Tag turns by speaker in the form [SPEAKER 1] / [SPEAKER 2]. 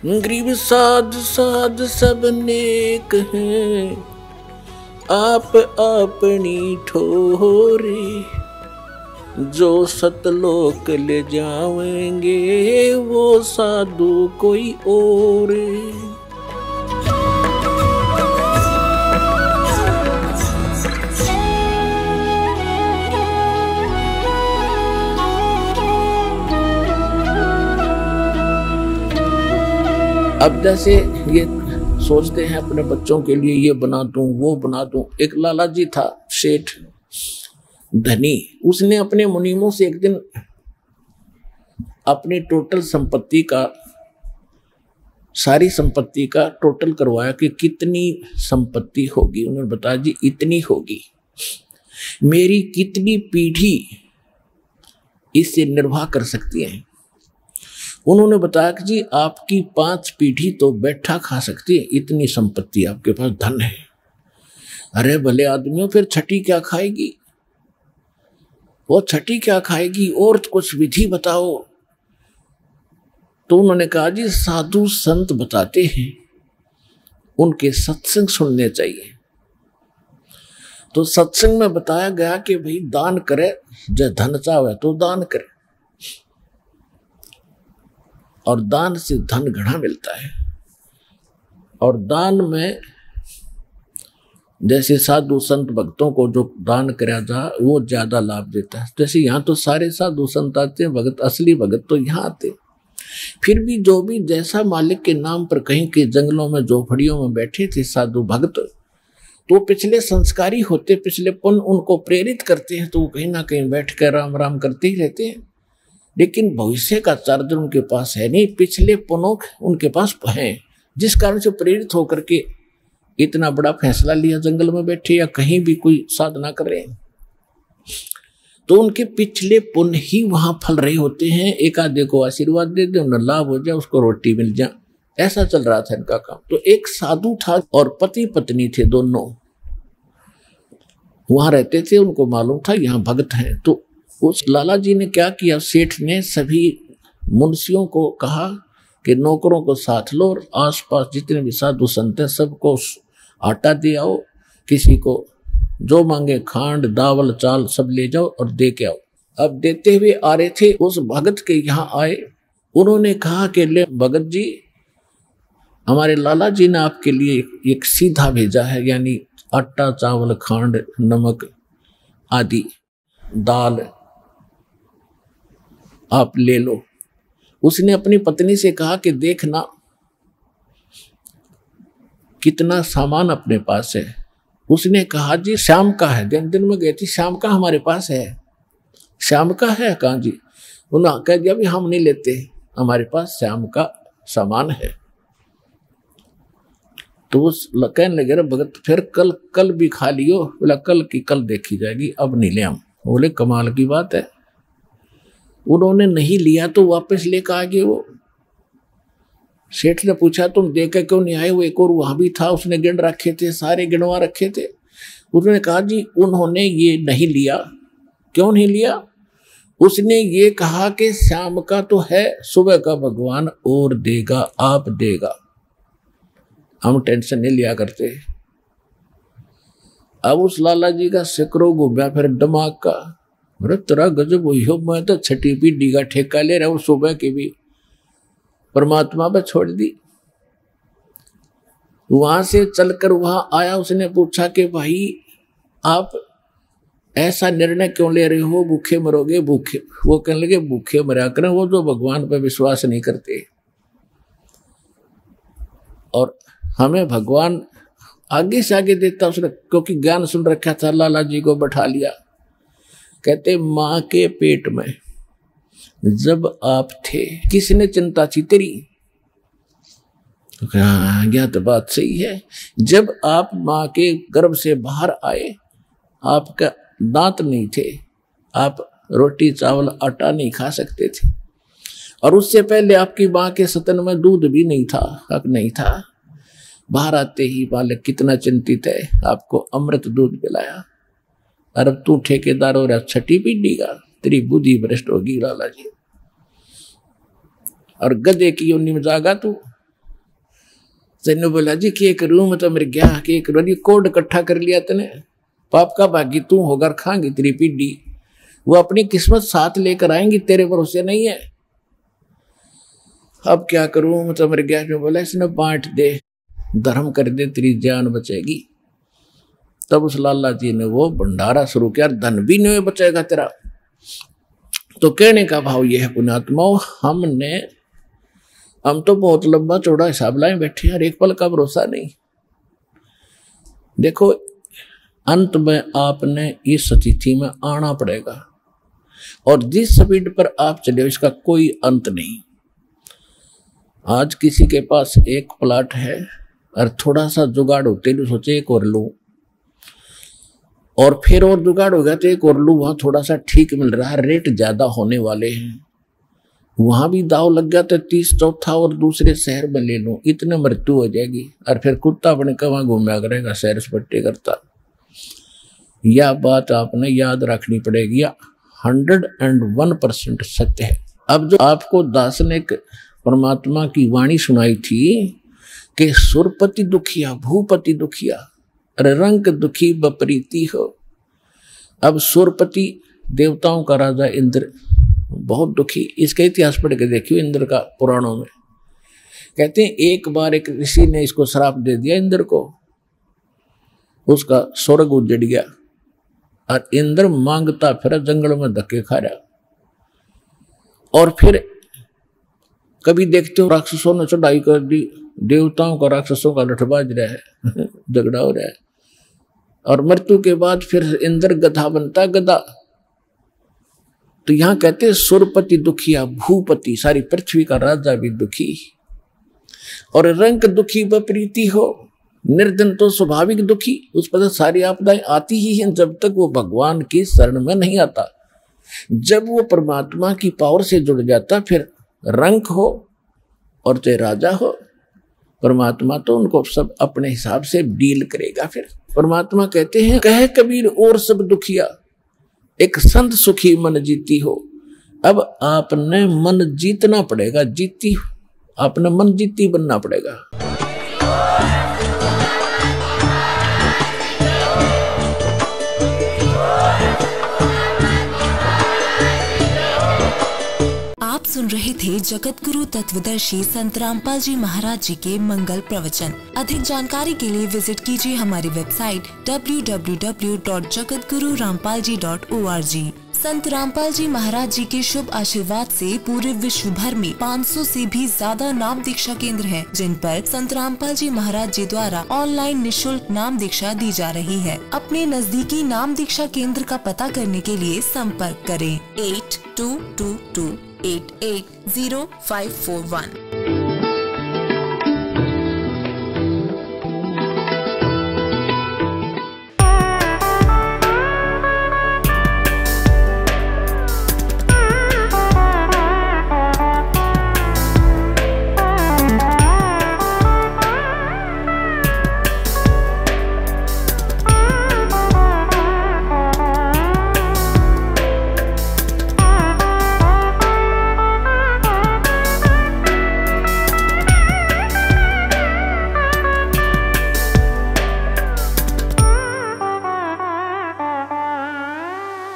[SPEAKER 1] गरीब साध साध सब नेक हैं, आप अपनी ठोरे। जो सतलोक ले जाएंगे वो साधु कोई और। अब जैसे ये सोचते हैं अपने बच्चों के लिए ये बना दूं वो बना दूं। एक लाला जी था सेठ धनी, उसने अपने मुनीमों से एक दिन अपनी टोटल संपत्ति का, सारी संपत्ति का टोटल करवाया कि कितनी संपत्ति होगी। उन्होंने बताया जी इतनी होगी, मेरी कितनी पीढ़ी इससे निर्वाह कर सकती है। उन्होंने बताया कि जी आपकी 5 पीढ़ी तो बैठा खा सकती है, इतनी संपत्ति आपके पास, धन है। अरे भले आदमियों, फिर छठी क्या खाएगी? वो छठी क्या खाएगी? और कुछ विधि बताओ। तो उन्होंने कहा जी साधु संत बताते हैं, उनके सत्संग सुनने चाहिए। तो सत्संग में बताया गया कि भाई दान करे, जो धन चाहे तो दान करे, और दान से धन घना मिलता है। और दान में जैसे साधु संत भक्तों को जो दान करा जा वो ज्यादा लाभ देता है। जैसे यहाँ तो सारे साधु संत आते हैं, भगत, असली भगत तो यहाँ आते। फिर भी जो भी जैसा मालिक के नाम पर कहीं के जंगलों में झोपड़ियों में बैठे थे साधु भक्त, तो पिछले संस्कारी होते, पिछले पुण्य उनको प्रेरित करते हैं, तो वो कहीं ना कहीं बैठ कर राम राम करते ही रहते हैं। लेकिन भविष्य का चार्जर उनके पास है नहीं, पिछले पुनों उनके पास हैं, जिस कारण से प्रेरित होकर के इतना बड़ा फैसला लिया, जंगल में बैठे या कहीं भी कोई साधना कर रहे हैं। तो उनके पिछले पुण्य ही वहां फल रहे होते हैं। एक आधे को आशीर्वाद दे दे, उन्हें लाभ हो जाए, उसको रोटी मिल जाए, ऐसा चल रहा था इनका काम। तो एक साधु था और पति पत्नी थे, दोनों वहां रहते थे। उनको मालूम था यहाँ भक्त हैं। तो उस लाला जी ने क्या किया, सेठ ने सभी मुंशियों को कहा कि नौकरों को साथ लो और आसपास जितने भी साधु संत हैं सबको आटा दे आओ, किसी को जो मांगे खांड दावल चाल सब ले जाओ और दे के आओ। अब देते हुए आ रहे थे, उस भगत के यहाँ आए। उन्होंने कहा कि ले भगत जी, हमारे लाला जी ने आपके लिए एक सीधा भेजा है, यानी आटा चावल खांड नमक आदि दाल आप ले लो। उसने अपनी पत्नी से कहा कि देखना कितना सामान अपने पास है। उसने कहा जी शाम का है, दिन में गई थी, शाम का हमारे पास है। शाम का है? कहा जी। उन्होंने कह दिया भी हम नहीं लेते, हमारे पास शाम का सामान है। तो उस कहने लगे भगत फिर कल भी खा लियो। बोला कल की कल देखी जाएगी, अब नहीं ले हम। बोले कमाल की बात है। उन्होंने नहीं लिया तो वापस लेकर आ गए। वो सेठ ने पूछा तुम देकर क्यों नहीं आए? वो एक और वहां भी था, उसने गिन रखे थे, सारे गिनवा रखे थे। उन्होंने कहा जी उन्होंने ये नहीं लिया। क्यों नहीं लिया? उसने ये कहा कि शाम का तो है, सुबह का भगवान और देगा, आप देगा, हम टेंशन नहीं लिया करते। अब उस लाला जी का सिकरो घूमया फिर दिमाग का, अरे तेरा गजब हुई हो, मैं तो छठी पीढ़ी का ठेका ले रहा हूं, सुबह की भी परमात्मा पर छोड़ दी। वहां से चलकर वहां आया, उसने पूछा कि भाई आप ऐसा निर्णय क्यों ले रहे हो, भूखे मरोगे? भूखे? वो कहने लगे भूखे मरा करें वो जो भगवान पर विश्वास नहीं करते, और हमें भगवान आगे से आगे देता। उसने क्योंकि ज्ञान सुन रखा था, लाला जी को बैठा लिया। कहते माँ के पेट में जब आप थे किसने चिंता थी तेरी? तो हाँ यह तो बात सही है। जब आप माँ के गर्भ से बाहर आए, आपका दांत नहीं थे, आप रोटी चावल आटा नहीं खा सकते थे, और उससे पहले आपकी माँ के स्तन में दूध भी नहीं था, हक नहीं था। बाहर आते ही बालक कितना चिंतित है, आपको अमृत दूध पिलाया, और अब तू ठेकेदार हो रहा छठी पीढ़ी का, तेरी बुद्धि भ्रष्ट होगी लाला जी। और गधे की योनि में जागा तू, तेने बोला जी के करूं, मैं तो मेरे गया के करूं, ये कोड इकट्ठा कर लिया तने, पाप का भागी तू होकर खाएंगी तेरी पीढ़ी, वो अपनी किस्मत साथ लेकर आएंगी, तेरे भरोसे नहीं है। अब क्या करूं, मैं तो मेरे गया में बोला इसने बांट दे, धर्म कर दे, तेरी जान बचेगी। तब उस लाला जी ने वो भंडारा शुरू किया, धन भी नहीं बचेगा तेरा। तो कहने का भाव यह है पुण्यात्माओं, हम तो बहुत लंबा चौड़ा हिसाब लाए बैठे हैं, एक पल का भरोसा नहीं। देखो अंत में आपने इस स्थिति में आना पड़ेगा, और जिस स्पीड पर आप चले इसका कोई अंत नहीं। आज किसी के पास एक प्लाट है और थोड़ा सा जुगाड़ होते तो सोचे एक और लूं, और फिर और जुगाड़ हो गया तो एक और लूं, वहां थोड़ा सा ठीक मिल रहा है, रेट ज्यादा होने वाले हैं, वहां भी दाव लग गया तो 30 चौथा और दूसरे शहर में ले लूं, इतने मृत्यु हो जाएगी, और फिर कुत्ता अपने कहाँ घूमया करेगा, सैर सपट्टे करता। यह बात आपने याद रखनी पड़ेगी, 101% सत्य है। अब जो आपको दास ने परमात्मा की वाणी सुनाई थी कि सुरपति दुखिया भूपति दुखिया अरे रंग दुखी बपरीति हो। अब सुरपति देवताओं का राजा इंद्र बहुत दुखी, इसका इतिहास पढ़ के देखियो इंद्र का पुराणों में। कहते हैं एक बार एक ऋषि ने इसको श्राप दे दिया इंद्र को, उसका स्वर्ग उजड़ गया और इंद्र मांगता फिर जंगल में धक्के खा रहा। और फिर कभी देखते हो राक्षसों ने चढ़ाई कर दी, देवताओं का राक्षसों का लठबाज रहा है झगड़ा हो रहा है, और मृत्यु के बाद फिर इंद्र गधा बनता गधा। तो यहां कहते हैं सुरपति दुखिया भूपति, सारी पृथ्वी का राजा भी दुखी, और रंग दुखी बप्रीति हो। निर्धन तो स्वाभाविक दुखी, उस पर सारी आपदाएं आती ही हैं जब तक वो भगवान की शरण में नहीं आता। जब वो परमात्मा की पावर से जुड़ जाता फिर रंग हो और चाहे राजा हो, परमात्मा तो उनको सब अपने हिसाब से डील करेगा। फिर परमात्मा कहते हैं कहे कबीर और सब दुखिया, एक संत सुखी मन जीती हो। अब आपने मन जीतना पड़ेगा, आपने मन जीती बनना पड़ेगा।
[SPEAKER 2] आप सुन रहे थे जगत गुरु तत्वदर्शी संत रामपाल जी महाराज जी के मंगल प्रवचन। अधिक जानकारी के लिए विजिट कीजिए हमारी वेबसाइट www.jagatgururampalji.org। संत रामपाल जी महाराज जी के शुभ आशीर्वाद से पूरे विश्व भर में 500 से भी ज्यादा नाम दीक्षा केंद्र हैं, जिन पर संत रामपाल जी महाराज जी द्वारा ऑनलाइन निःशुल्क नाम दीक्षा दी जा रही है। अपने नजदीकी नाम दीक्षा केंद्र का पता करने के लिए संपर्क करें 8222880541।